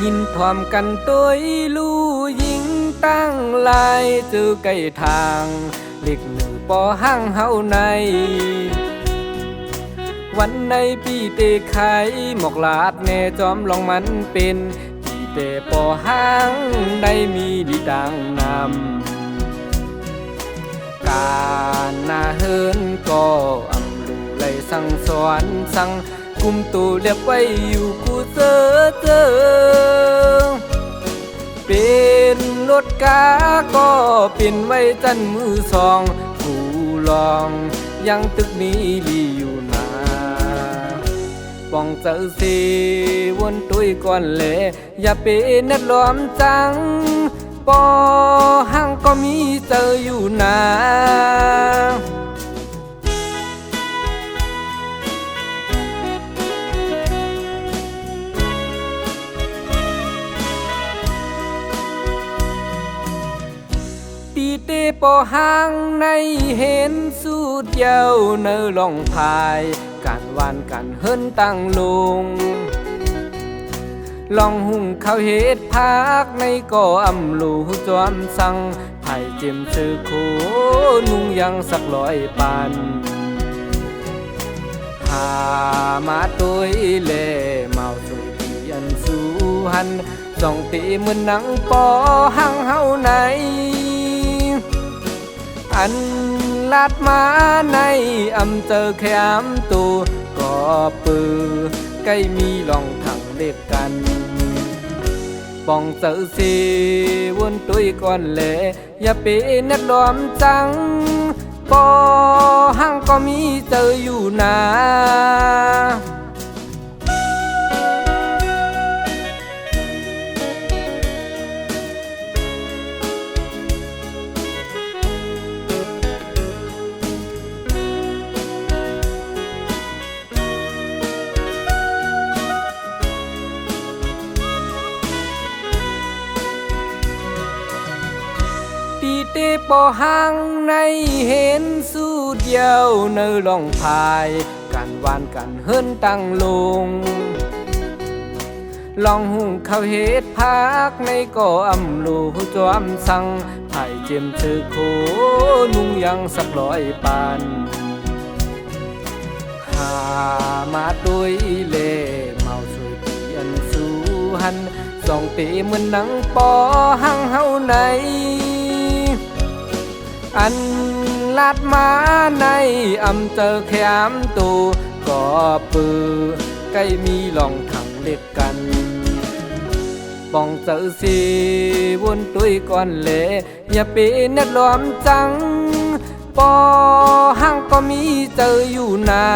ยินพร้อมกันตัวลู่ยิงตั้งลายเจอไก่ทางเล็กหนึ่งปอห้างเฮาในวันในปีเตไข่หมอกลาดแน่จอมลองมันเป็นปีเตปอห้างได้มีดีดังนำการนาเฮินก็อำลูไลสั่งสอนสั่งกุมตูเรียบไว้อยู่กูเจอเป็นรถกาก็เป็นไว้จันมือสองกูลองยังตึกนี้ลีอยู่นาป้องเจอสิวนตุยก่อนแหละอย่าเป็นนัดล้อมจังปอห้างก็มีเจออยู่นาปีเตปอห้างในเห็นสูดเยาวเนอลองพายการวานการเฮินตั้งลงลองหุ่งเขาเฮ็ดพักในก่ออำลูจอมสั่งไผ่เจิมซื้อโคนุ่งยังสักร้อยปันหามาตัวเล่เมาสุยอันสู้หันส่องตีเหมือนหนังปอห้างเฮาในอันลาดมาในอำเจอแค่อำตูก็ปือใกล้มีลองถังเล็กกันป้องเจอสิวนตุยก่อนแหละอย่าเป็นนัดล้อมจังปอห้างก็มีเจออยู่นาปีเตปอห้างในเห็นสูดเยาวเนอลองพายการวานการเฮินตั้งลงลองหุ่งเขาเฮ็ดพักในก่ออำลูจอมสั่งไผ่เจิมซื้อโคนุ่งยังสักร้อยปันหามาตุยเล่เมาสวยเปลี่ยนสู่หันส่องตีเหมือนหนังปอห้างเฮาในอันลาดมาในอำเจอแค่อำตูก็ปือใกล้มีลองถังเล็กกันป้องเจอสิวนตุยก่อนแหละอย่าเป็นนัดล้อมจังปอห้างก็มีเจออยู่นา